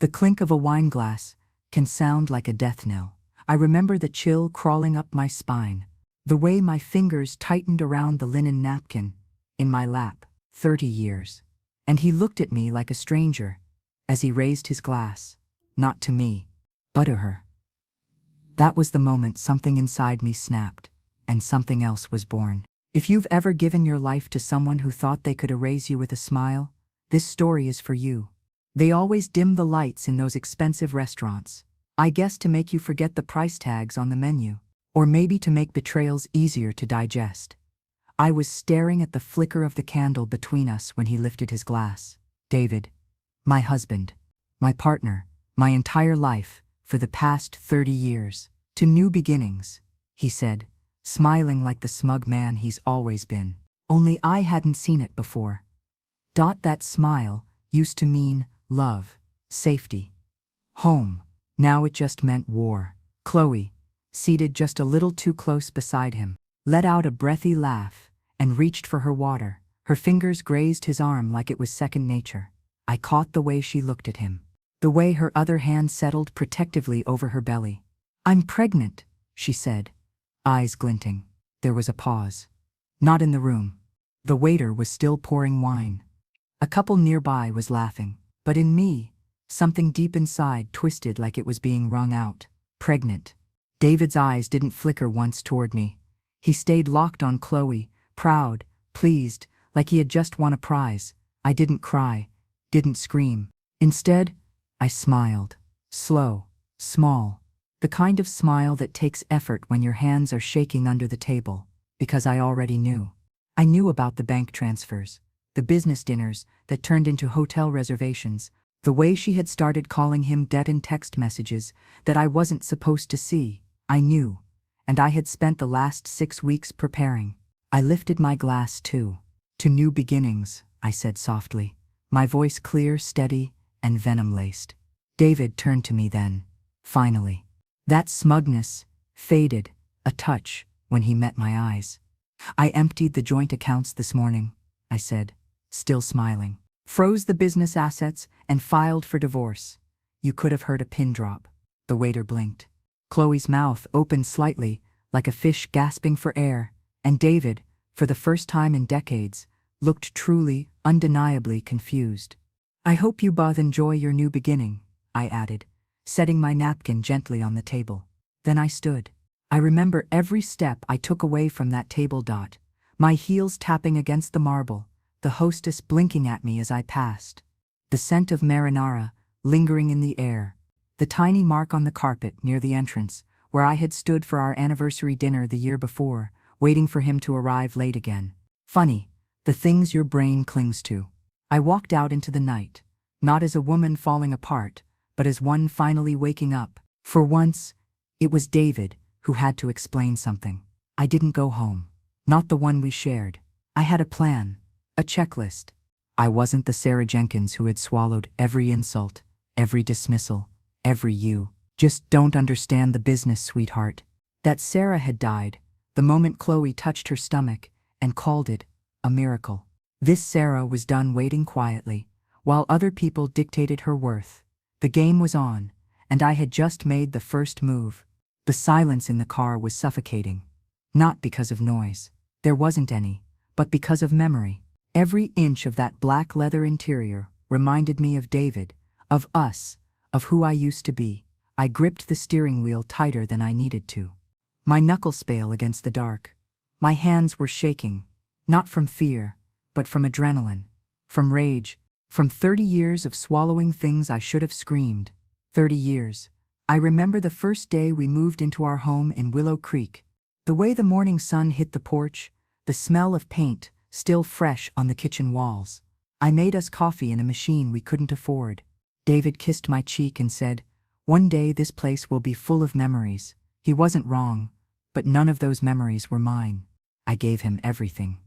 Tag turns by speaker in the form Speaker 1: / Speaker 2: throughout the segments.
Speaker 1: The clink of a wine glass can sound like a death knell. I remember the chill crawling up my spine, the way my fingers tightened around the linen napkin in my lap. 30 years. And he looked at me like a stranger as he raised his glass, not to me, but to her. That was the moment something inside me snapped, and something else was born. If you've ever given your life to someone who thought they could erase you with a smile, this story is for you. They always dim the lights in those expensive restaurants. I guess to make you forget the price tags on the menu, or maybe to make betrayals easier to digest. I was staring at the flicker of the candle between us when he lifted his glass. David, my husband, my partner, my entire life for the past 30 years. To new beginnings, he said, smiling like the smug man he's always been. Only I hadn't seen it before. That smile used to mean love, safety, home. Now it just meant war. Chloe, seated just a little too close beside him, let out a breathy laugh and reached for her water. Her fingers grazed his arm like it was second nature. I caught the way she looked at him, the way her other hand settled protectively over her belly. "I'm pregnant," she said, eyes glinting. There was a pause. Not in the room. The waiter was still pouring wine. A couple nearby was laughing. But in me, something deep inside twisted like it was being wrung out. Pregnant. David's eyes didn't flicker once toward me. He stayed locked on Chloe, proud, pleased, like he had just won a prize. I didn't cry, didn't scream. Instead, I smiled. Slow, small. The kind of smile that takes effort when your hands are shaking under the table. Because I already knew. I knew about the bank transfers, the business dinners that turned into hotel reservations, the way she had started calling him debt in text messages that I wasn't supposed to see. I knew, and I had spent the last 6 weeks preparing. I lifted my glass too. "To new beginnings," I said softly, my voice clear, steady, and venom-laced. David turned to me then, finally. That smugness faded a touch when he met my eyes. "I emptied the joint accounts this morning," I said, still smiling. "Froze the business assets and filed for divorce." You could have heard a pin drop. The waiter blinked. Chloe's mouth opened slightly, like a fish gasping for air, and David, for the first time in decades, looked truly, undeniably confused. "I hope you both enjoy your new beginning," I added, setting my napkin gently on the table. Then I stood. I remember every step I took away from that table. My heels tapping against the marble, the hostess blinking at me as I passed. The scent of marinara lingering in the air, the tiny mark on the carpet near the entrance, where I had stood for our anniversary dinner the year before, waiting for him to arrive late again. Funny, the things your brain clings to. I walked out into the night, not as a woman falling apart, but as one finally waking up. For once, it was David who had to explain something. I didn't go home. Not the one we shared. I had a plan, a checklist. I wasn't the Sarah Jenkins who had swallowed every insult, every dismissal, every "you just don't understand the business, sweetheart." That Sarah had died the moment Chloe touched her stomach and called it a miracle. This Sarah was done waiting quietly, while other people dictated her worth. The game was on, and I had just made the first move. The silence in the car was suffocating. Not because of noise. There wasn't any, but because of memory. Every inch of that black leather interior reminded me of David, of us, of who I used to be. I gripped the steering wheel tighter than I needed to. My knuckles pale against the dark. My hands were shaking, not from fear, but from adrenaline, from rage, from 30 years of swallowing things I should have screamed. 30 years. I remember the first day we moved into our home in Willow Creek. The way the morning sun hit the porch, the smell of paint still fresh on the kitchen walls. I made us coffee in a machine we couldn't afford. David kissed my cheek and said, "One day this place will be full of memories." He wasn't wrong, but none of those memories were mine. I gave him everything.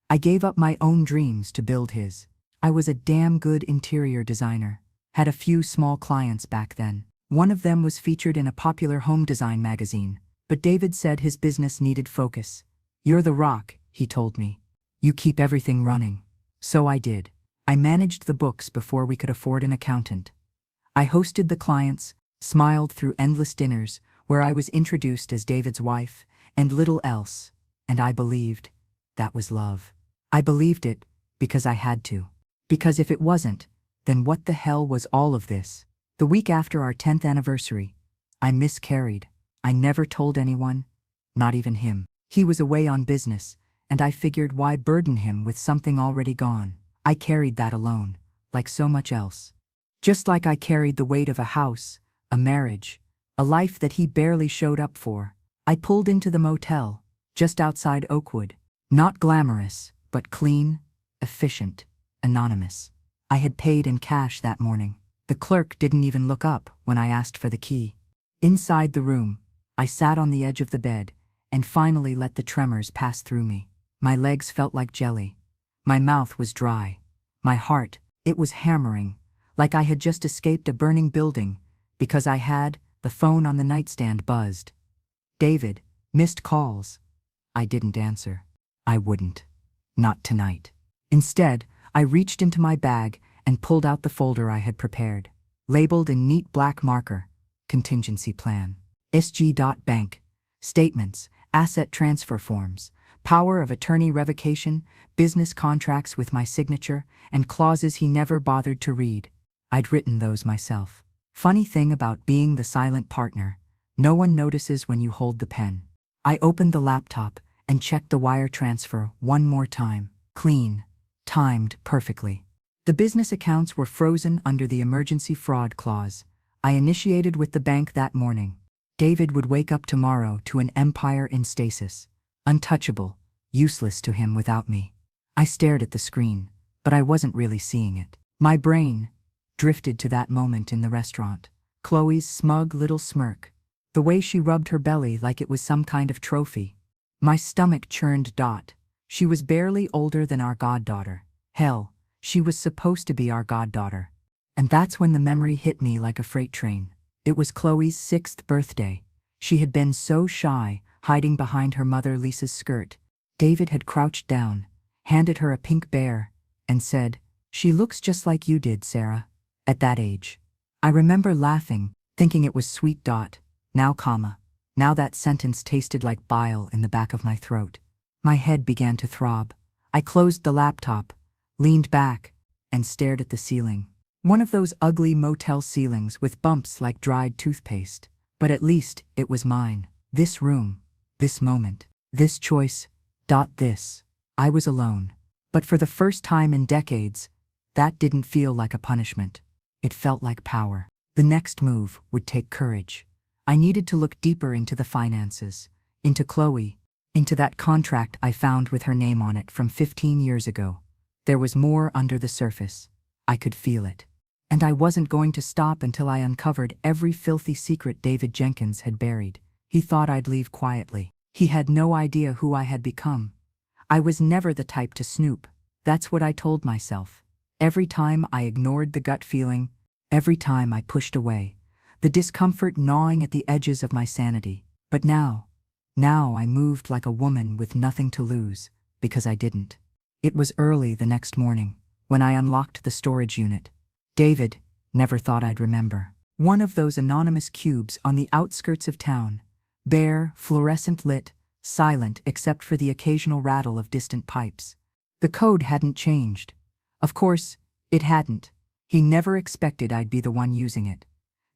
Speaker 1: I gave up my own dreams to build his. I was a damn good interior designer. Had a few small clients back then. One of them was featured in a popular home design magazine, but David said his business needed focus. "You're the rock," he told me. "You keep everything running." So I did. I managed the books before we could afford an accountant. I hosted the clients, smiled through endless dinners where I was introduced as David's wife, and little else, and I believed that was love. I believed it because I had to. Because if it wasn't, then what the hell was all of this? The week after our 10th anniversary, I miscarried. I never told anyone, not even him. He was away on business, and I figured why burden him with something already gone. I carried that alone, like so much else. Just like I carried the weight of a house, a marriage, a life that he barely showed up for. I pulled into the motel, just outside Oakwood. Not glamorous, but clean, efficient, anonymous. I had paid in cash that morning. The clerk didn't even look up when I asked for the key. Inside the room, I sat on the edge of the bed and finally let the tremors pass through me. My legs felt like jelly. My mouth was dry. My heart, it was hammering, like I had just escaped a burning building, because the phone on the nightstand buzzed. David, missed calls. I didn't answer. I wouldn't. Not tonight. Instead, I reached into my bag and pulled out the folder I had prepared. Labeled in neat black marker, contingency plan. SG.bank. Statements, asset transfer forms, power of attorney revocation, business contracts with my signature, and clauses he never bothered to read. I'd written those myself. Funny thing about being the silent partner, no one notices when you hold the pen. I opened the laptop and checked the wire transfer one more time. Clean. Timed perfectly. The business accounts were frozen under the emergency fraud clause. I initiated with the bank that morning. David would wake up tomorrow to an empire in stasis. Untouchable, useless to him without me. I stared at the screen, but I wasn't really seeing it. My brain drifted to that moment in the restaurant. Chloe's smug little smirk. The way she rubbed her belly like it was some kind of trophy. My stomach churned. She was barely older than our goddaughter. Hell, she was supposed to be our goddaughter. And that's when the memory hit me like a freight train. It was Chloe's 6th birthday. She had been so shy, hiding behind her mother Lisa's skirt. David had crouched down, handed her a pink bear, and said, "She looks just like you did, Sarah." At that age. I remember laughing, thinking it was sweet. Now, now that sentence tasted like bile in the back of my throat. My head began to throb. I closed the laptop, leaned back, and stared at the ceiling. One of those ugly motel ceilings with bumps like dried toothpaste. But at least it was mine. This room, this moment, this choice. This. I was alone. But for the first time in decades, that didn't feel like a punishment. It felt like power. The next move would take courage. I needed to look deeper into the finances, into Chloe, into that contract I found with her name on it from 15 years ago. There was more under the surface. I could feel it. And I wasn't going to stop until I uncovered every filthy secret David Jenkins had buried. He thought I'd leave quietly. He had no idea who I had become. I was never the type to snoop. That's what I told myself. Every time I ignored the gut feeling, every time I pushed away, the discomfort gnawing at the edges of my sanity. But now I moved like a woman with nothing to lose, because I didn't. It was early the next morning, when I unlocked the storage unit. David never thought I'd remember. One of those anonymous cubes on the outskirts of town, bare, fluorescent lit, silent except for the occasional rattle of distant pipes. The code hadn't changed. Of course, it hadn't. He never expected I'd be the one using it.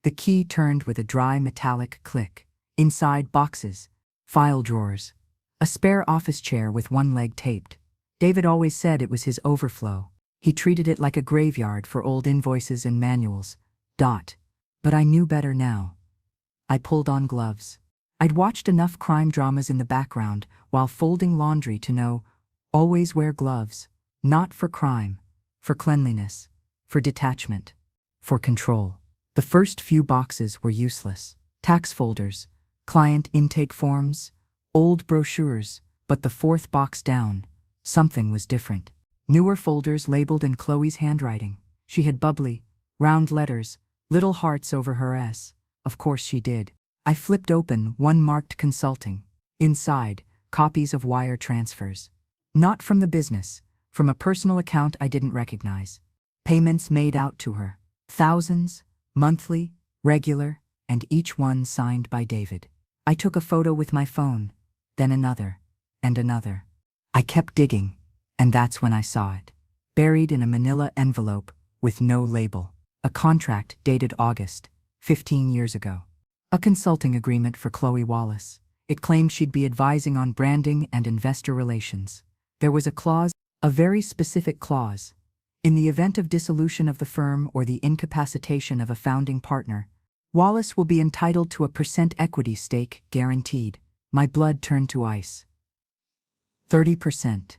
Speaker 1: The key turned with a dry metallic click. Inside, boxes, file drawers, a spare office chair with one leg taped. David always said it was his overflow. He treated it like a graveyard for old invoices and manuals. But I knew better now. I pulled on gloves. I'd watched enough crime dramas in the background while folding laundry to know, always wear gloves. Not for crime, for cleanliness, for detachment, for control. The first few boxes were useless. Tax folders, client intake forms, old brochures, but the fourth box down, something was different. Newer folders labeled in Chloe's handwriting. She had bubbly, round letters, little hearts over her S. Of course she did. I flipped open one marked consulting. Inside, copies of wire transfers. Not from the business, from a personal account I didn't recognize. Payments made out to her. Thousands, monthly, regular, and each one signed by David. I took a photo with my phone, then another, and another. I kept digging, and that's when I saw it. Buried in a manila envelope with no label. A contract dated August, 15 years ago. A consulting agreement for Chloe Wallace. It claimed she'd be advising on branding and investor relations. There was a clause, a very specific clause. In the event of dissolution of the firm or the incapacitation of a founding partner, Wallace will be entitled to a % equity stake, guaranteed. My blood turned to ice. 30%.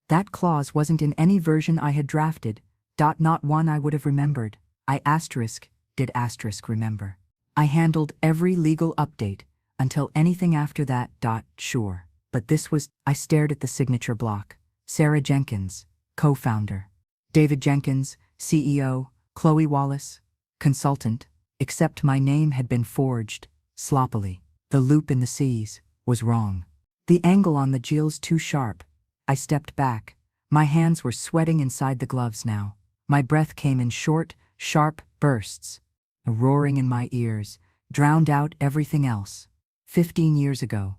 Speaker 1: That clause wasn't in any version I had drafted. Not one I would have remembered. Did asterisk remember. I handled every legal update until anything after that. Sure. But this was, I stared at the signature block. Sarah Jenkins, co-founder. David Jenkins, CEO. Chloe Wallace, consultant. Except my name had been forged, sloppily. The loop in the C's was wrong. The angle on the G's too sharp. I stepped back. My hands were sweating inside the gloves now. My breath came in short, sharp bursts. A roaring in my ears drowned out everything else. 15 years ago,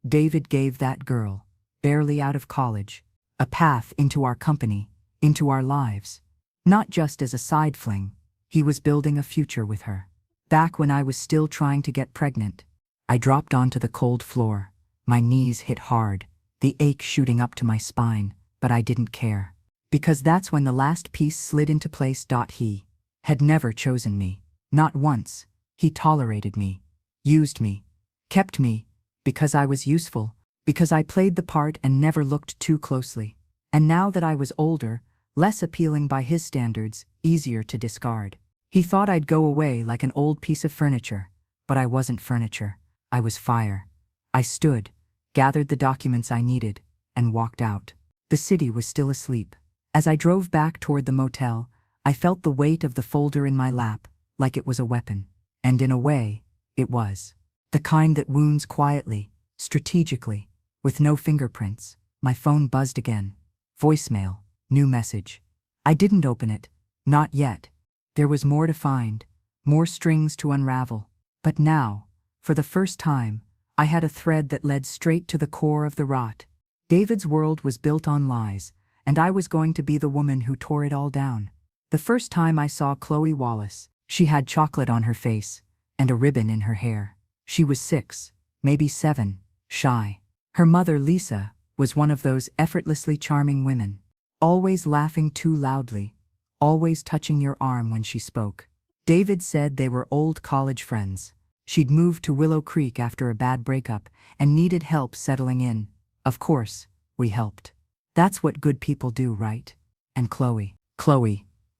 Speaker 1: David gave that girl, barely out of college, a path into our company, into our lives. Not just as a side fling, he was building a future with her. Back when I was still trying to get pregnant, I dropped onto the cold floor. My knees hit hard, the ache shooting up to my spine, but I didn't care. Because that's when the last piece slid into place. He had never chosen me. Not once. He tolerated me, used me, kept me, because I was useful, because I played the part and never looked too closely. And now that I was older, less appealing by his standards, easier to discard. He thought I'd go away like an old piece of furniture, but I wasn't furniture. I was fire. I stood, gathered the documents I needed, and walked out. The city was still asleep. As I drove back toward the motel, I felt the weight of the folder in my lap, like it was a weapon. And in a way, it was. The kind that wounds quietly, strategically, with no fingerprints. My phone buzzed again. Voicemail, new message. I didn't open it. Not yet. There was more to find, more strings to unravel. But now, for the first time, I had a thread that led straight to the core of the rot. David's world was built on lies, and I was going to be the woman who tore it all down. The first time I saw Chloe Wallace, she had chocolate on her face and a ribbon in her hair. She was 6, maybe 7, shy. Her mother, Lisa, was one of those effortlessly charming women, always laughing too loudly, always touching your arm when she spoke. David said they were old college friends. She'd moved to Willow Creek after a bad breakup and needed help settling in. Of course, we helped. That's what good people do, right? And Chloe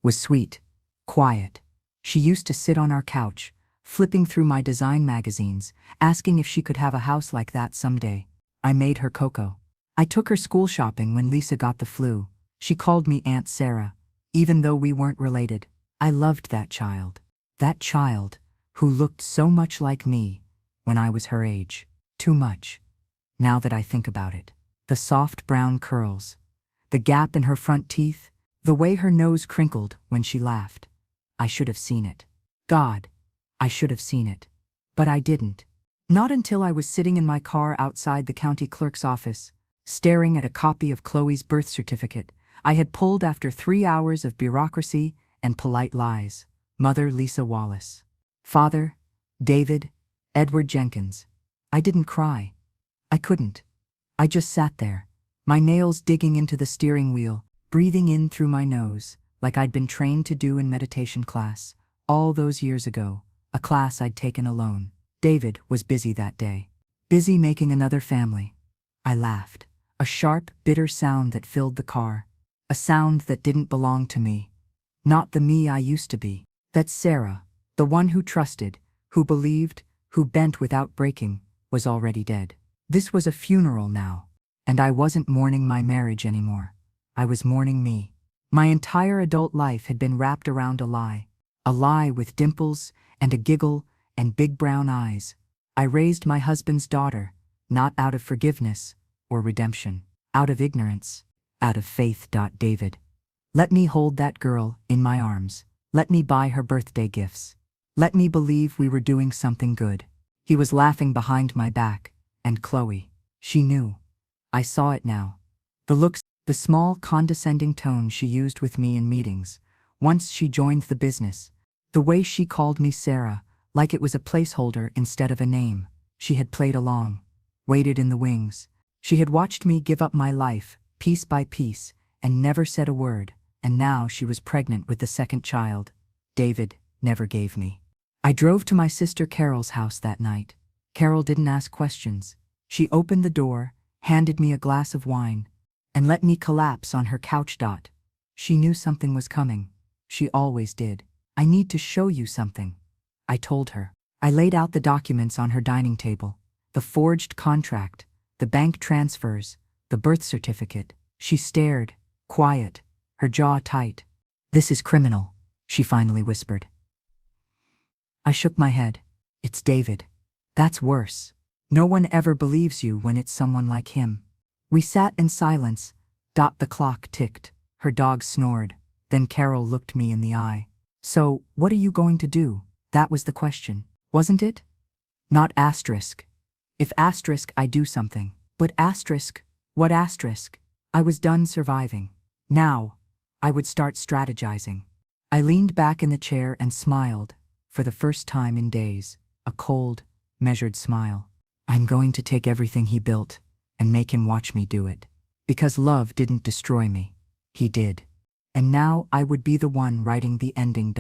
Speaker 1: was sweet, quiet. She used to sit on our couch, flipping through my design magazines, asking if she could have a house like that someday. I made her cocoa. I took her school shopping when Lisa got the flu. She called me Aunt Sarah, even though we weren't related. I loved that child. That child who looked so much like me when I was her age. Too much. Now that I think about it. The soft brown curls, the gap in her front teeth, the way her nose crinkled when she laughed. I should have seen it. God, I should have seen it. But I didn't. Not until I was sitting in my car outside the county clerk's office, staring at a copy of Chloe's birth certificate I had pulled after 3 hours of bureaucracy and polite lies. Mother, Lisa Wallace. Father, David, Edward Jenkins. I didn't cry. I couldn't. I just sat there, my nails digging into the steering wheel, breathing in through my nose, like I'd been trained to do in meditation class, all those years ago, a class I'd taken alone. David was busy that day. Busy making another family. I laughed. A sharp, bitter sound that filled the car. A sound that didn't belong to me. Not the me I used to be. That Sarah, the one who trusted, who believed, who bent without breaking, was already dead. This was a funeral now, and I wasn't mourning my marriage anymore. I was mourning me. My entire adult life had been wrapped around a lie with dimples and a giggle and big brown eyes. I raised my husband's daughter, not out of forgiveness or redemption, out of ignorance, out of faith. David let me hold that girl in my arms. Let me buy her birthday gifts. Let me believe we were doing something good. He was laughing behind my back, and Chloe, she knew. I saw it now. The looks, the small condescending tone she used with me in meetings, once she joined the business. The way she called me Sarah, like it was a placeholder instead of a name. She had played along, waited in the wings. She had watched me give up my life, piece by piece, and never said a word, and now she was pregnant with the second child. David never gave me. I drove to my sister Carol's house that night. Carol didn't ask questions. She opened the door, handed me a glass of wine, and let me collapse on her couch. She knew something was coming. She always did. I need to show you something, I told her. I laid out the documents on her dining table. The forged contract, the bank transfers, the birth certificate. She stared, quiet, her jaw tight. This is criminal, she finally whispered. I shook my head. It's David. That's worse. No one ever believes you when it's someone like him. We sat in silence. The clock ticked. Her dog snored. Then Carol looked me in the eye. So, what are you going to do? That was the question, wasn't it? Not asterisk. If asterisk, I do something. But asterisk, what asterisk? I was done surviving. Now, I would start strategizing. I leaned back in the chair and smiled, for the first time in days, a cold, measured smile. I'm going to take everything he built and make him watch me do it. Because love didn't destroy me. He did. And now I would be the one writing the ending.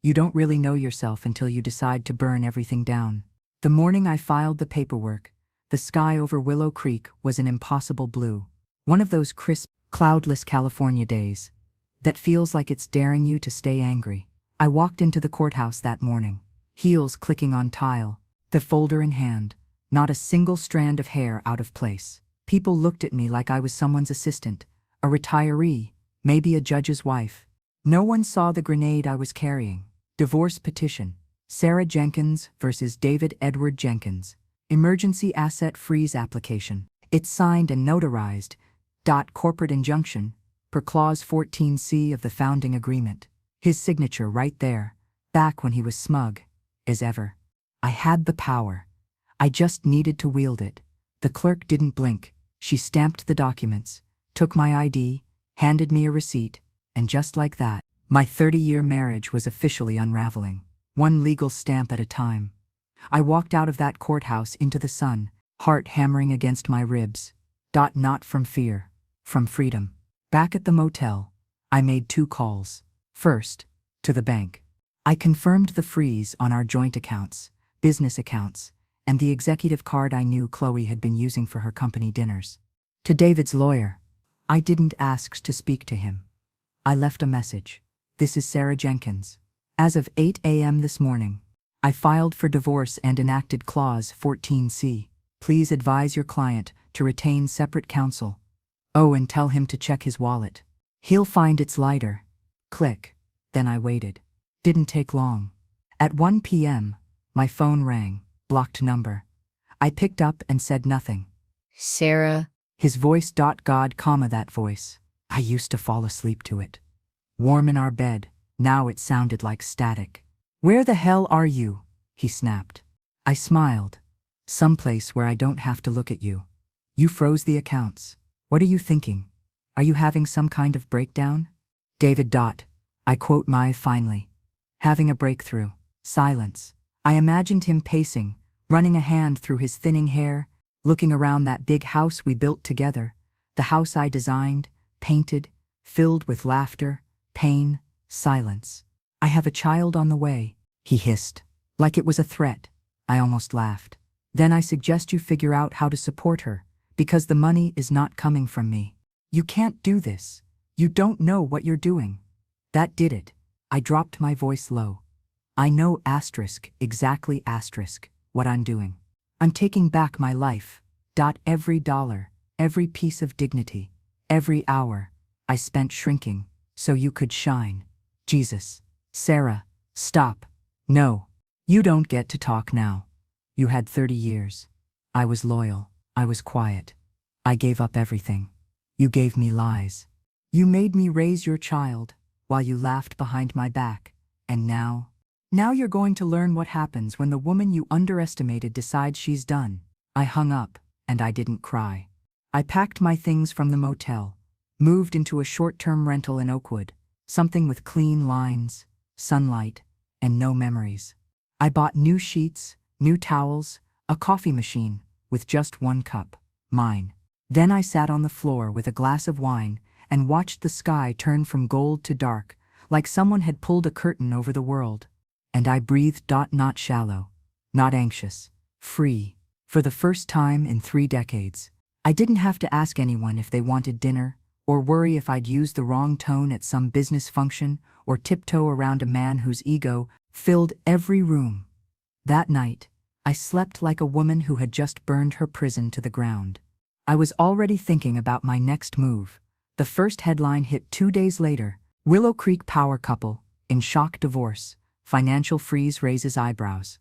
Speaker 1: You don't really know yourself until you decide to burn everything down. The morning I filed the paperwork, the sky over Willow Creek was an impossible blue. One of those crisp, cloudless California days that feels like it's daring you to stay angry. I walked into the courthouse that morning, heels clicking on tile, the folder in hand, not a single strand of hair out of place. People looked at me like I was someone's assistant, a retiree, maybe a judge's wife. No one saw the grenade I was carrying. Divorce petition. Sarah Jenkins versus David Edward Jenkins. Emergency asset freeze application. It's signed and notarized. Corporate injunction, per clause 14C of the founding agreement. His signature right there, back when he was smug, as ever. I had the power. I just needed to wield it. The clerk didn't blink. She stamped the documents, took my ID, handed me a receipt, and just like that, my 30-year marriage was officially unraveling, one legal stamp at a time. I walked out of that courthouse into the sun, heart hammering against my ribs. Not from fear, from freedom. Back at the motel, I made 2 calls. First, to the bank. I confirmed the freeze on our joint accounts, business accounts, and the executive card I knew Chloe had been using for her company dinners. To David's lawyer, I didn't ask to speak to him. I left a message. This is Sarah Jenkins. As of 8 a.m. this morning, I filed for divorce and enacted clause 14C. Please advise your client to retain separate counsel. Oh, and tell him to check his wallet. He'll find it's lighter. Click. Then I waited. Didn't take long. At 1 p.m., my phone rang. Blocked number. I picked up and said nothing.
Speaker 2: Sarah.
Speaker 1: His voice. God, that voice. I used to fall asleep to it. Warm in our bed, now it sounded like static. Where the hell are you? He snapped. I smiled. Someplace where I don't have to look at you. You froze the accounts. What are you thinking? Are you having some kind of breakdown? David. I quote my finally. Having a breakthrough. Silence. I imagined him pacing, running a hand through his thinning hair, looking around that big house we built together, the house I designed, painted, filled with laughter, pain, silence. I have a child on the way, he hissed. Like it was a threat. I almost laughed. Then I suggest you figure out how to support her, because the money is not coming from me. You can't do this. You don't know what you're doing. That did it. I dropped my voice low. I know exactly what I'm doing. I'm taking back my life. Every dollar, every piece of dignity, every hour I spent shrinking so you could shine. Jesus. Sarah, stop. No. You don't get to talk now. You had 30 years. I was loyal. I was quiet. I gave up everything. You gave me lies. You made me raise your child while you laughed behind my back. And now? Now you're going to learn what happens when the woman you underestimated decides she's done. I hung up, and I didn't cry. I packed my things from the motel, moved into a short-term rental in Oakwood, something with clean lines, sunlight, and no memories. I bought new sheets, new towels, a coffee machine, with just one cup, mine. Then I sat on the floor with a glass of wine and watched the sky turn from gold to dark, like someone had pulled a curtain over the world. And I breathed, not shallow, not anxious, free. For the first time in 3 decades, I didn't have to ask anyone if they wanted dinner, or worry if I'd used the wrong tone at some business function, or tiptoe around a man whose ego filled every room. That night, I slept like a woman who had just burned her prison to the ground. I was already thinking about my next move. The first headline hit 2 days later: Willow Creek power couple, in shock divorce, financial freeze raises eyebrows.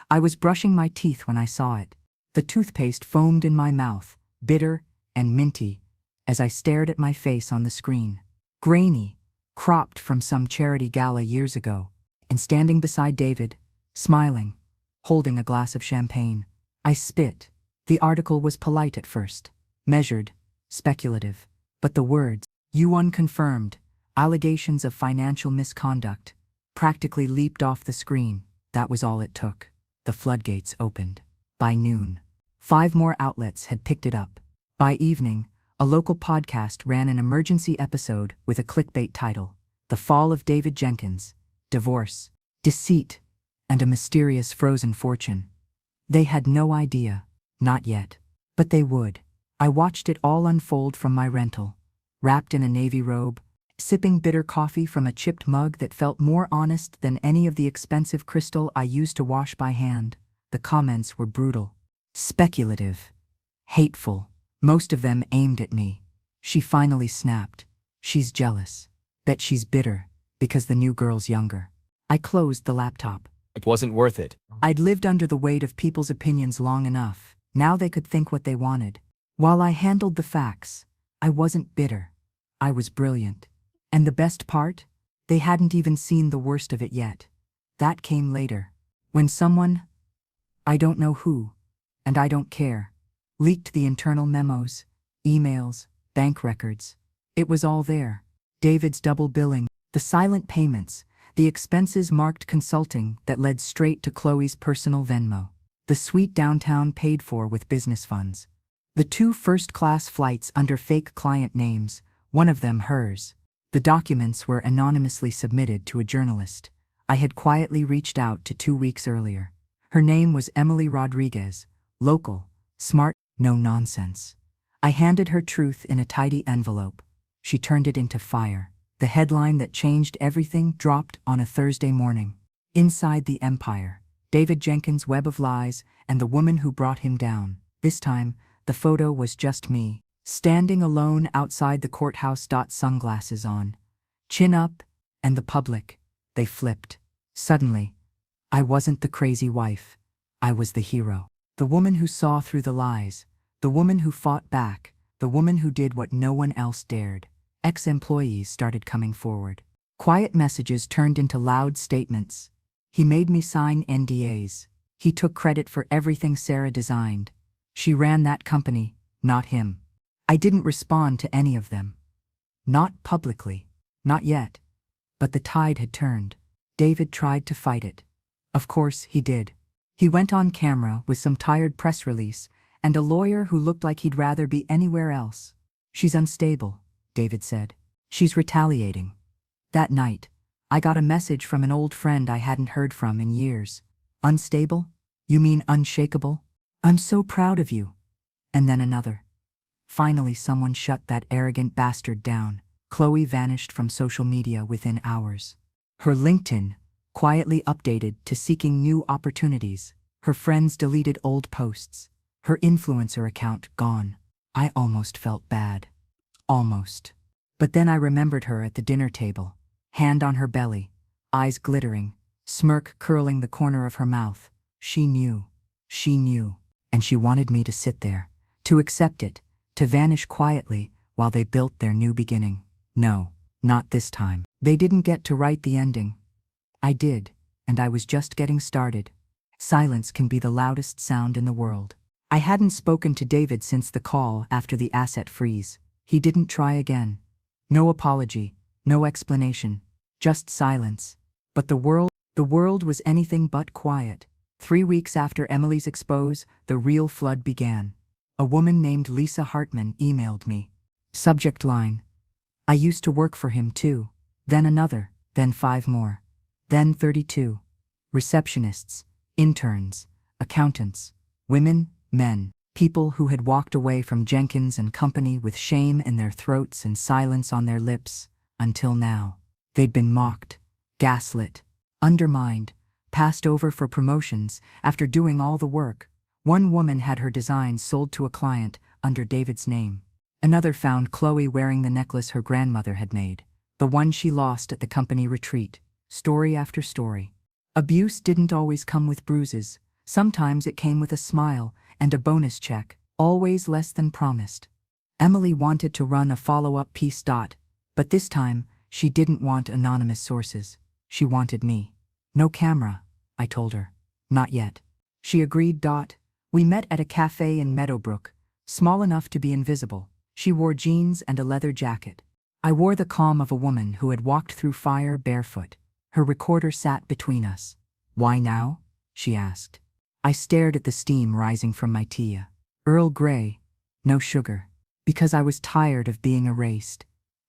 Speaker 1: I was brushing my teeth when I saw it. The toothpaste foamed in my mouth, bitter and minty, as I stared at my face on the screen. Grainy, cropped from some charity gala years ago, and standing beside David, smiling, holding a glass of champagne. I spit. The article was polite at first, measured, speculative, but the words, "You unconfirmed, allegations of financial misconduct," practically leaped off the screen. That was all it took. The floodgates opened. By noon, 5 more outlets had picked it up. By evening, a local podcast ran an emergency episode with a clickbait title: The Fall of David Jenkins, Divorce, Deceit, and a Mysterious Frozen Fortune. They had no idea, not yet, but they would. I watched it all unfold from my rental, wrapped in a navy robe, sipping bitter coffee from a chipped mug that felt more honest than any of the expensive crystal I used to wash by hand. The comments were brutal, speculative, hateful, most of them aimed at me. "She finally snapped. She's jealous. Bet she's bitter, because the new girl's younger." I closed the laptop.
Speaker 2: It wasn't worth it.
Speaker 1: I'd lived under the weight of people's opinions long enough. Now they could think what they wanted. While I handled the facts, I wasn't bitter. I was brilliant. And the best part? They hadn't even seen the worst of it yet. That came later. When someone, I don't know who, and I don't care, leaked the internal memos, emails, bank records. It was all there. David's double billing, the silent payments, the expenses marked consulting that led straight to Chloe's personal Venmo, the suite downtown paid for with business funds, the 2 first-class flights under fake client names, one of them hers. The documents were anonymously submitted to a journalist I had quietly reached out to 2 weeks earlier. Her name was Emily Rodriguez, local, smart, no nonsense. I handed her truth in a tidy envelope. She turned it into fire. The headline that changed everything dropped on a Thursday morning. Inside the Empire, David Jenkins' web of lies and the woman who brought him down. This time, the photo was just me, standing alone outside the courthouse. Sunglasses on, chin up, and the public. They flipped. Suddenly, I wasn't the crazy wife. I was the hero. The woman who saw through the lies. The woman who fought back. The woman who did what no one else dared. Ex-employees started coming forward. Quiet messages turned into loud statements. He made me sign NDAs. He took credit for everything Sarah designed. She ran that company, not him. I didn't respond to any of them. Not publicly. Not yet. But the tide had turned. David tried to fight it. Of course he did. He went on camera with some tired press release and a lawyer who looked like he'd rather be anywhere else. "She's unstable," David said. "She's retaliating." That night, I got a message from an old friend I hadn't heard from in years. "Unstable? You mean unshakable? I'm so proud of you." And then another. Finally, someone shut that arrogant bastard down. Chloe vanished from social media within hours. Her LinkedIn quietly updated to seeking new opportunities. Her friends deleted old posts. Her influencer account gone. I almost felt bad. Almost. But then I remembered her at the dinner table, hand on her belly, eyes glittering, smirk curling the corner of her mouth. She knew. She knew. And she wanted me to sit there, to accept it, to vanish quietly while they built their new beginning. No, not this time. They didn't get to write the ending. I did, and I was just getting started. Silence can be the loudest sound in the world. I hadn't spoken to David since the call after the asset freeze. He didn't try again. No apology, no explanation, just silence. But the world was anything but quiet. 3 weeks after Emily's expose, the real flood began. A woman named Lisa Hartman emailed me. Subject line: I used to work for him too. Then another, then 5 more. Then 32. Receptionists, interns, accountants, women, men, people who had walked away from Jenkins and Company with shame in their throats and silence on their lips, until now. They'd been mocked, gaslit, undermined, passed over for promotions after doing all the work. One woman had her designs sold to a client under David's name. Another found Chloe wearing the necklace her grandmother had made, the one she lost at the company retreat. Story after story. Abuse didn't always come with bruises. Sometimes it came with a smile and a bonus check, always less than promised. Emily wanted to run a follow-up piece. But this time, she didn't want anonymous sources. She wanted me. No camera, I told her. Not yet. She agreed. We met at a cafe in Meadowbrook, small enough to be invisible. She wore jeans and a leather jacket. I wore the calm of a woman who had walked through fire barefoot. Her recorder sat between us. Why now? She asked. I stared at the steam rising from my tea. Earl Grey, no sugar. Because I was tired of being erased,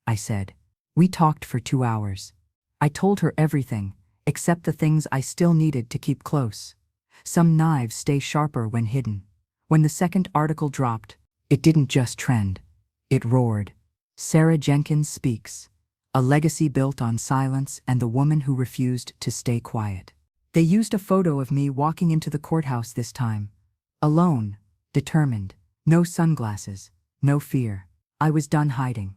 Speaker 1: I said. We talked for 2 hours. I told her everything, except the things I still needed to keep close. Some knives stay sharper when hidden. When the second article dropped, it didn't just trend. It roared. Sarah Jenkins speaks. A legacy built on silence and the woman who refused to stay quiet. They used a photo of me walking into the courthouse this time. Alone, determined, no sunglasses, no fear. I was done hiding.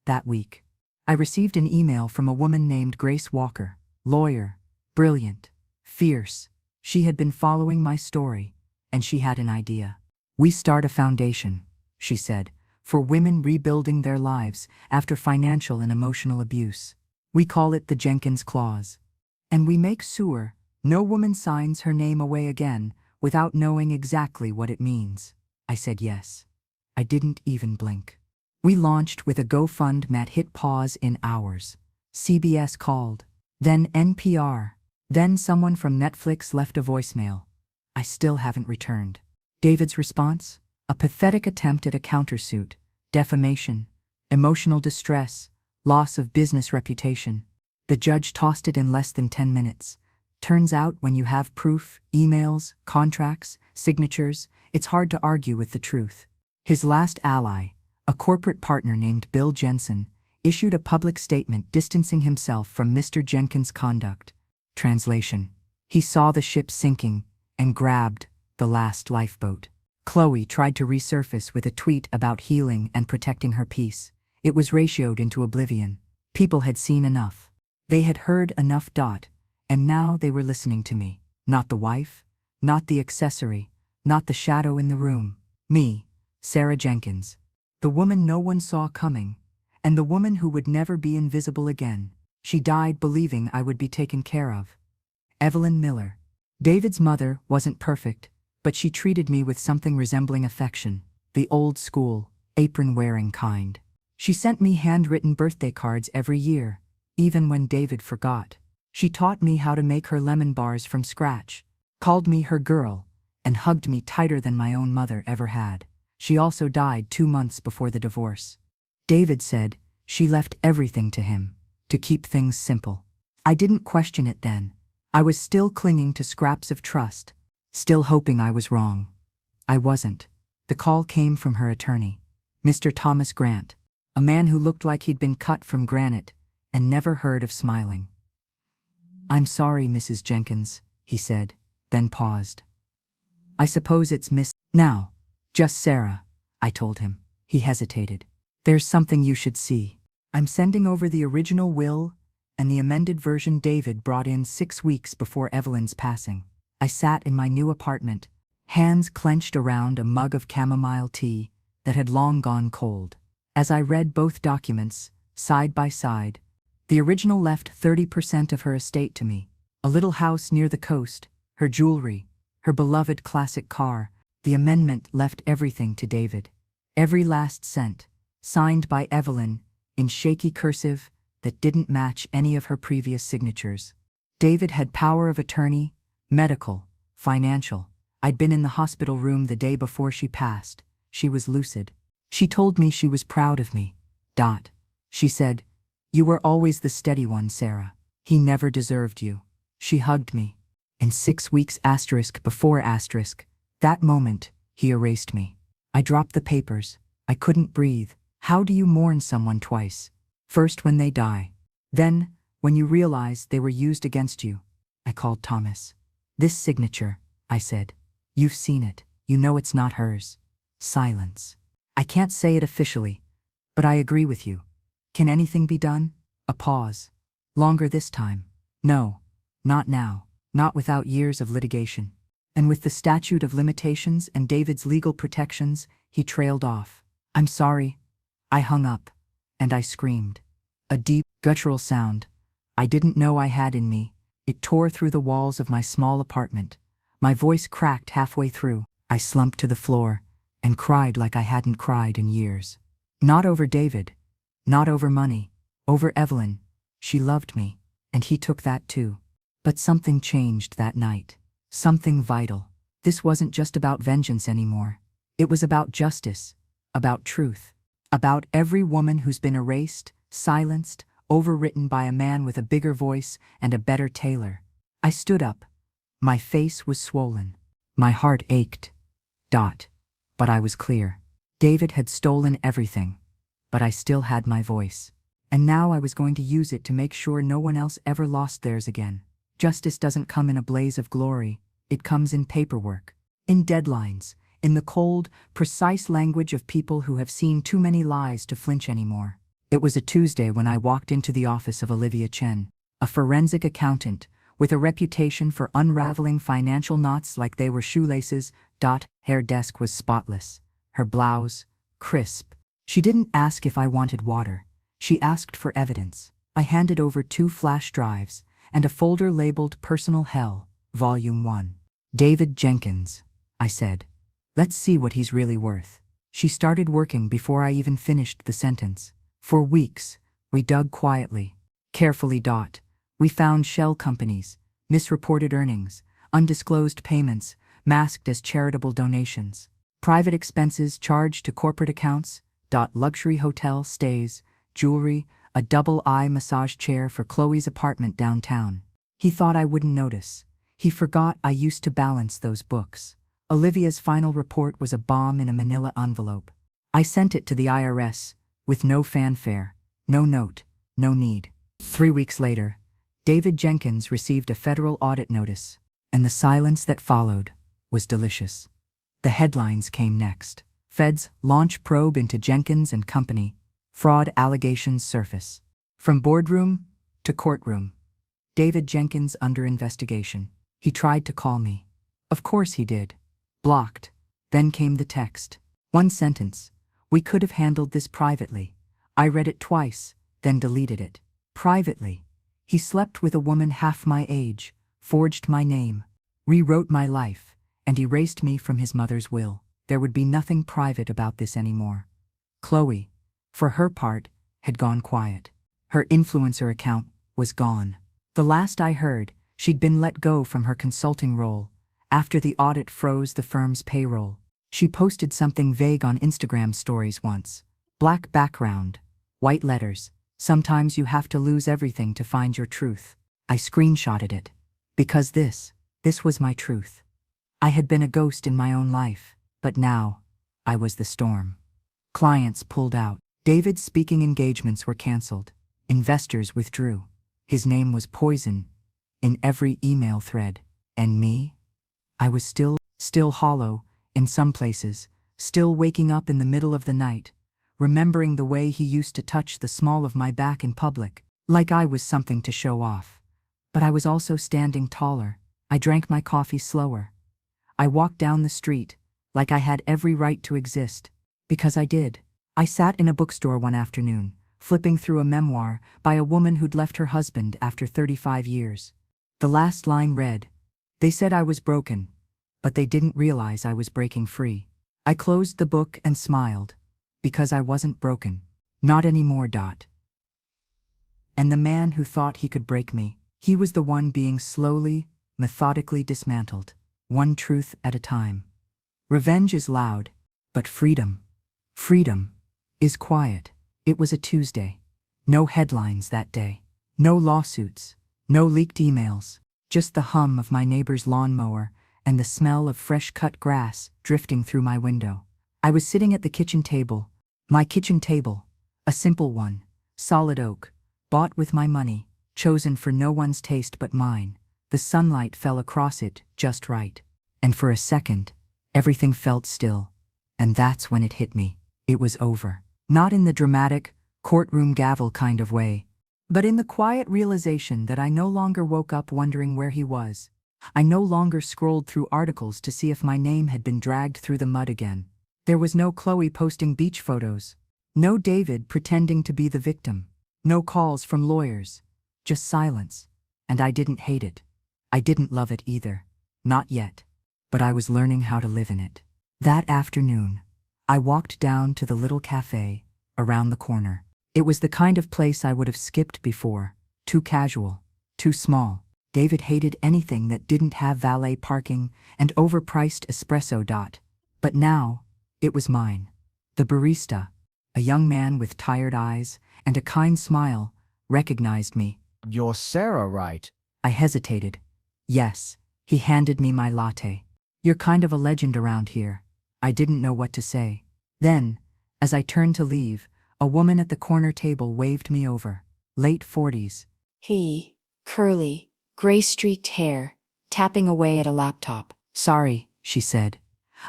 Speaker 1: That week, I received an email from a woman named Grace Walker, lawyer, brilliant, fierce. She had been following my story, and she had an idea. We start a foundation, she said, for women rebuilding their lives after financial and emotional abuse. We call it the Jenkins Clause. And we make sure no woman signs her name away again without knowing exactly what it means. I said yes. I didn't even blink. We launched with a GoFundMe. Hit pause in hours. CBS called. Then NPR. Then someone from Netflix left a voicemail. I still haven't returned. David's response? A pathetic attempt at a countersuit, defamation, emotional distress, loss of business reputation. The judge tossed it in less than 10 minutes. Turns out when you have proof, emails, contracts, signatures, it's hard to argue with the truth. His last ally, a corporate partner named Bill Jensen, issued a public statement distancing himself from Mr. Jenkins' conduct. Translation: he saw the ship sinking and grabbed the last lifeboat. Chloe tried to resurface with a tweet about healing and protecting her peace. It was ratioed into oblivion. People had seen enough. They had heard enough. And now they were listening to me. Not the wife, not the accessory, not the shadow in the room. Me, Sarah Jenkins. The woman no one saw coming, and the woman who would never be invisible again. She died believing I would be taken care of. Evelyn Miller. David's mother wasn't perfect, but she treated me with something resembling affection, the old school, apron-wearing kind. She sent me handwritten birthday cards every year, even when David forgot. She taught me how to make her lemon bars from scratch, called me her girl, and hugged me tighter than my own mother ever had. She also died 2 months before the divorce. David said she left everything to him, to keep things simple. I didn't question it then. I was still clinging to scraps of trust, still hoping I was wrong. I wasn't. The call came from her attorney, Mr. Thomas Grant, a man who looked like he'd been cut from granite and never heard of smiling. "I'm sorry, Mrs. Jenkins," he said, then paused. "I suppose it's Miss now. Just Sarah," I told him. He hesitated. "There's something you should see. I'm sending over the original will and the amended version David brought in 6 weeks before Evelyn's passing." I sat in my new apartment, hands clenched around a mug of chamomile tea that had long gone cold. As I read both documents, side by side, the original left 30% of her estate to me, A little house near the coast, her jewelry, her beloved classic car. The amendment left everything to David. Every last cent, signed by Evelyn, in shaky cursive that didn't match any of her previous signatures. David had power of attorney, medical, financial. I'd been in the hospital room the day before she passed. She was lucid. She told me she was proud of me. She said, "You were always the steady one, Sarah. He never deserved you." She hugged me. And 6 weeks before that moment, he erased me. I dropped the papers. I couldn't breathe. How do you mourn someone twice? First when they die. Then, when you realize they were used against you. I called Thomas. "This signature," I said. "You've seen it. You know it's not hers." Silence. "I can't say it officially, but I agree with you. Can anything be done?" A pause. "Longer this time." "No, not now. Not without years of litigation." And with the statute of limitations and David's legal protections, he trailed off. "I'm sorry." I hung up, and I screamed. A deep, guttural sound I didn't know I had in me. It tore through the walls of my small apartment. My voice cracked halfway through. I slumped to the floor and cried like I hadn't cried in years. Not over David, not over money, over Evelyn. She loved me, and he took that too. But something changed that night. Something vital. This wasn't just about vengeance anymore. It was about justice, about truth, about every woman who's been erased, silenced, overwritten by a man with a bigger voice and a better tailor. I stood up. My face was swollen. My heart ached. But I was clear. David had stolen everything, but I still had my voice. And now I was going to use it to make sure no one else ever lost theirs again. Justice doesn't come in a blaze of glory. It comes in paperwork, in deadlines, in the cold, precise language of people who have seen too many lies to flinch anymore. It was a Tuesday when I walked into the office of Olivia Chen, a forensic accountant with a reputation for unraveling financial knots like they were shoelaces. Her desk was spotless, her blouse crisp. She didn't ask if I wanted water. She asked for evidence. I handed over 2 flash drives and a folder labeled Personal Hell, Volume 1. "David Jenkins," I said. "Let's see what he's really worth." She started working before I even finished the sentence. For weeks, we dug quietly, carefully. We found shell companies, misreported earnings, undisclosed payments, masked as charitable donations, private expenses charged to corporate accounts, luxury hotel stays, jewelry, a double-eye massage chair for Chloe's apartment downtown. He thought I wouldn't notice. He forgot I used to balance those books. Olivia's final report was a bomb in a manila envelope. I sent it to the IRS, with no fanfare, no note, no need. 3 weeks later, David Jenkins received a federal audit notice, and the silence that followed was delicious. The headlines came next. Feds launch probe into Jenkins and Company. Fraud allegations surface. From boardroom to courtroom. David Jenkins under investigation. He tried to call me. Of course he did. Blocked. Then came the text. 1 sentence. "We could have handled this privately." I read it twice, then deleted it. Privately. He slept with a woman half my age, forged my name, rewrote my life, and erased me from his mother's will. There would be nothing private about this anymore. Chloe, for her part, had gone quiet. Her influencer account was gone. The last I heard, she'd been let go from her consulting role after the audit froze the firm's payroll. She posted something vague on Instagram stories once. Black background, white letters. "Sometimes you have to lose everything to find your truth." I screenshotted it. Because this was my truth. I had been a ghost in my own life, but now I was the storm. Clients pulled out. David's speaking engagements were canceled. Investors withdrew. His name was poison in every email thread. And me? I was still hollow in some places, still waking up in the middle of the night, remembering the way he used to touch the small of my back in public, like I was something to show off. But I was also standing taller. I drank my coffee slower. I walked down the street, like I had every right to exist, because I did. I sat in a bookstore one afternoon, flipping through a memoir by a woman who'd left her husband after 35 years. The last line read, "They said I was broken, but they didn't realize I was breaking free." I closed the book and smiled, because I wasn't broken. Not anymore. And the man who thought he could break me, he was the one being slowly, methodically dismantled, one truth at a time. Revenge is loud, but freedom is quiet. It was a Tuesday. No headlines that day. No lawsuits. No leaked emails. Just the hum of my neighbor's lawnmower and the smell of fresh-cut grass drifting through my window. I was sitting at the kitchen table. My kitchen table. A simple one. Solid oak. Bought with my money. Chosen for no one's taste but mine. The sunlight fell across it just right. And for a second, everything felt still. And that's when it hit me. It was over. Not in the dramatic, courtroom gavel kind of way, but in the quiet realization that I no longer woke up wondering where he was. I no longer scrolled through articles to see if my name had been dragged through the mud again. There was no Chloe posting beach photos. No David pretending to be the victim. No calls from lawyers. Just silence. And I didn't hate it. I didn't love it either. Not yet. But I was learning how to live in it. That afternoon, I walked down to the little cafe around the corner. It was the kind of place I would have skipped before. Too casual. Too small. David hated anything that didn't have valet parking and overpriced espresso. But now, it was mine. The barista, a young man with tired eyes and a kind smile, recognized me.
Speaker 2: "You're Sarah, right?"
Speaker 1: I hesitated. Yes. He handed me my latte. "You're kind of a legend around here." I didn't know what to say. Then, as I turned to leave, a woman at the corner table waved me over. Late 40s.
Speaker 3: Curly, gray-streaked hair, tapping away at a laptop.
Speaker 1: "Sorry," she said.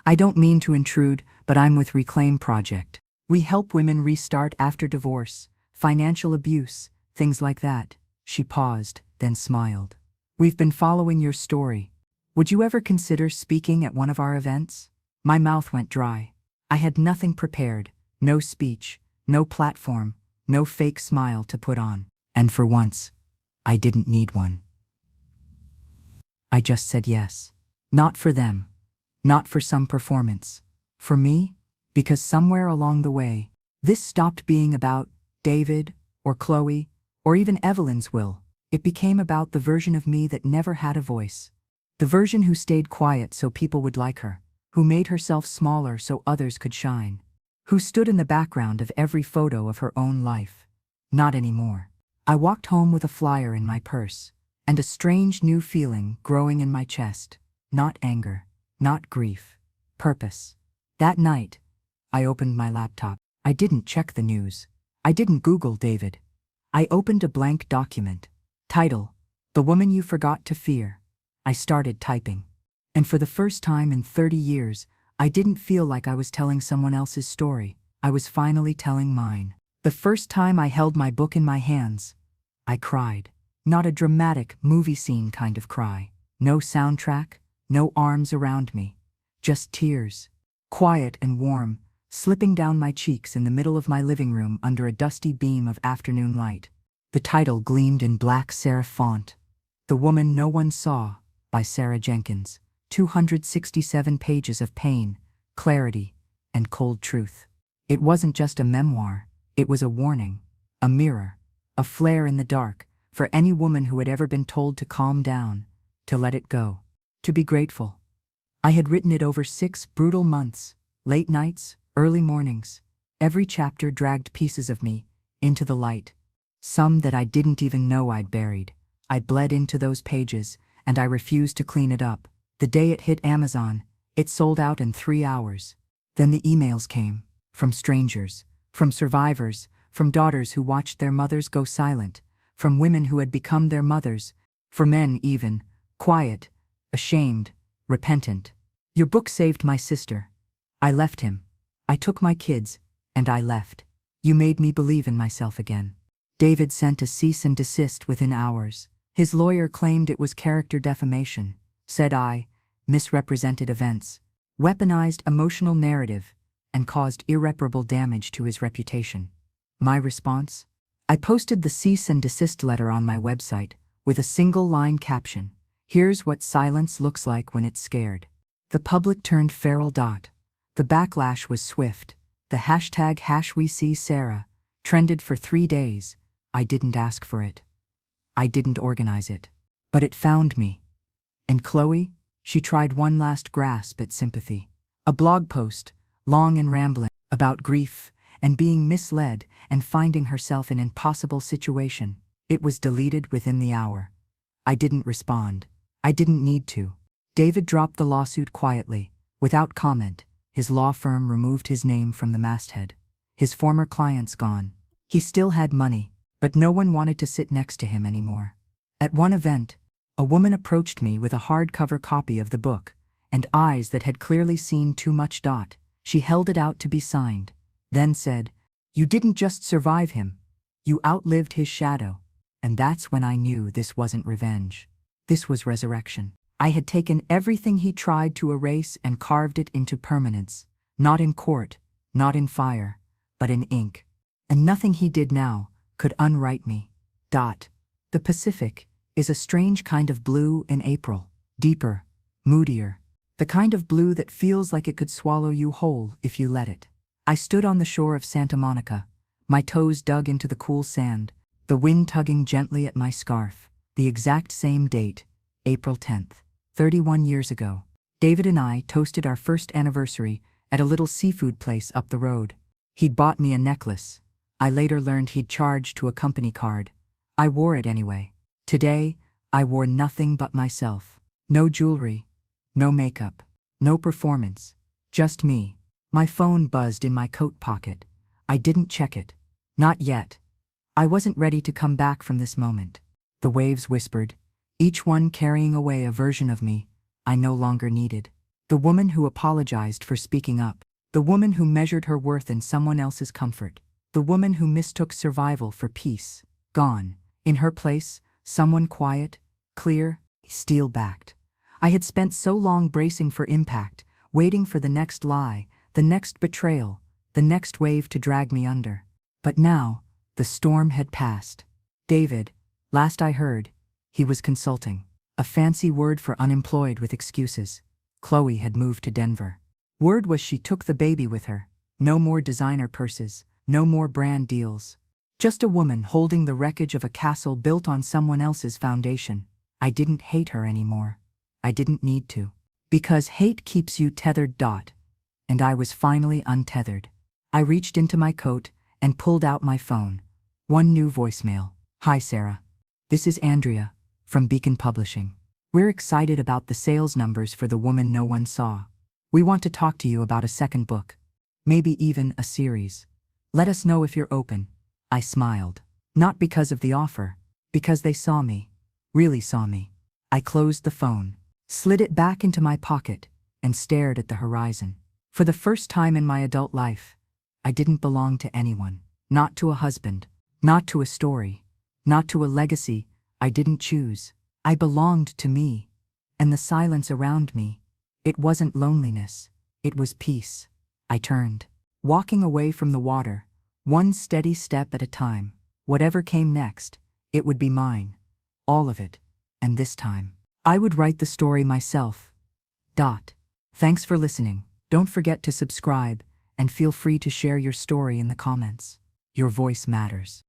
Speaker 1: "I don't mean to intrude, but I'm with Reclaim Project. We help women restart after divorce, financial abuse, things like that." She paused, then smiled. "We've been following your story. Would you ever consider speaking at one of our events?" My mouth went dry. I had nothing prepared, no speech, no platform, no fake smile to put on. And for once, I didn't need one. I just said yes. Not for them. Not for some performance. For me, because somewhere along the way, this stopped being about David, or Chloe, or even Evelyn's will. It became about the version of me that never had a voice. The version who stayed quiet so people would like her, who made herself smaller so others could shine, who stood in the background of every photo of her own life. Not anymore. I walked home with a flyer in my purse, and a strange new feeling growing in my chest. Not anger, not grief, purpose. That night, I opened my laptop. I didn't check the news. I didn't Google David. I opened a blank document. Title: The Woman You Forgot to Fear. I started typing. And for the first time in 30 years, I didn't feel like I was telling someone else's story. I was finally telling mine. The first time I held my book in my hands, I cried. Not a dramatic movie scene kind of cry. No soundtrack, no arms around me. Just tears. Quiet and warm, slipping down my cheeks in the middle of my living room under a dusty beam of afternoon light. The title gleamed in black serif font. The Woman No One Saw, by Sarah Jenkins. 267 pages of pain, clarity, and cold truth. It wasn't just a memoir, it was a warning, a mirror, a flare in the dark for any woman who had ever been told to calm down, to let it go, to be grateful. I had written it over 6 brutal months, late nights, early mornings. Every chapter dragged pieces of me into the light, some that I didn't even know I'd buried. I bled into those pages, and I refused to clean it up. The day it hit Amazon, it sold out in 3 hours. Then the emails came, from strangers, from survivors, from daughters who watched their mothers go silent, from women who had become their mothers, for men even, quiet, ashamed, repentant. "Your book saved my sister. I left him. I took my kids, and I left. You made me believe in myself again." David sent a cease and desist within hours. His lawyer claimed it was character defamation. Said I misrepresented events, weaponized emotional narrative, and caused irreparable damage to his reputation. My response? I posted the cease and desist letter on my website, with a single line caption. Here's what silence looks like when it's scared. The public turned feral. The backlash was swift. The hashtag #WeSeeSarah trended for 3 days. I didn't ask for it. I didn't organize it. But it found me. And Chloe? She tried one last grasp at sympathy. A blog post, long and rambling, about grief and being misled and finding herself in an impossible situation. It was deleted within the hour. I didn't respond. I didn't need to. David dropped the lawsuit quietly, without comment. His law firm removed his name from the masthead. His former clients gone. He still had money, but no one wanted to sit next to him anymore. At one event, a woman approached me with a hardcover copy of the book, and eyes that had clearly seen too much. She held it out to be signed, then said, "You didn't just survive him. You outlived his shadow." And that's when I knew this wasn't revenge. This was resurrection. I had taken everything he tried to erase and carved it into permanence, not in court, not in fire, but in ink. And nothing he did now could unwrite me. The Pacific is a strange kind of blue in April, deeper, moodier, the kind of blue that feels like it could swallow you whole if you let it. I stood on the shore of Santa Monica, my toes dug into the cool sand, the wind tugging gently at my scarf. The exact same date, April 10th, 31 years ago. David and I toasted our first anniversary at a little seafood place up the road. He'd bought me a necklace. I later learned he'd charged to a company card. I wore it anyway. Today, I wore nothing but myself. No jewelry, no makeup, no performance, just me. My phone buzzed in my coat pocket. I didn't check it. Not yet. I wasn't ready to come back from this moment. The waves whispered, each one carrying away a version of me I no longer needed. The woman who apologized for speaking up. The woman who measured her worth in someone else's comfort. The woman who mistook survival for peace. Gone. In her place, someone quiet, clear, steel-backed. I had spent so long bracing for impact, waiting for the next lie, the next betrayal, the next wave to drag me under. But now, the storm had passed. David, last I heard, he was consulting. A fancy word for unemployed with excuses. Chloe had moved to Denver. Word was she took the baby with her. No more designer purses, no more brand deals. Just a woman holding the wreckage of a castle built on someone else's foundation. I didn't hate her anymore. I didn't need to. Because hate keeps you tethered. And I was finally untethered. I reached into my coat and pulled out my phone. One new voicemail. "Hi Sarah. This is Andrea, from Beacon Publishing. We're excited about the sales numbers for The Woman No One Saw. We want to talk to you about a second book. Maybe even a series. Let us know if you're open." I smiled. Not because of the offer. Because they saw me. Really saw me. I closed the phone, slid it back into my pocket, and stared at the horizon. For the first time in my adult life, I didn't belong to anyone. Not to a husband. Not to a story. Not to a legacy I didn't choose. I belonged to me. And the silence around me, it wasn't loneliness. It was peace. I turned, walking away from the water, one steady step at a time. Whatever came next, it would be mine. All of it. And this time, I would write the story myself. Thanks for listening. Don't forget to subscribe, and feel free to share your story in the comments. Your voice matters.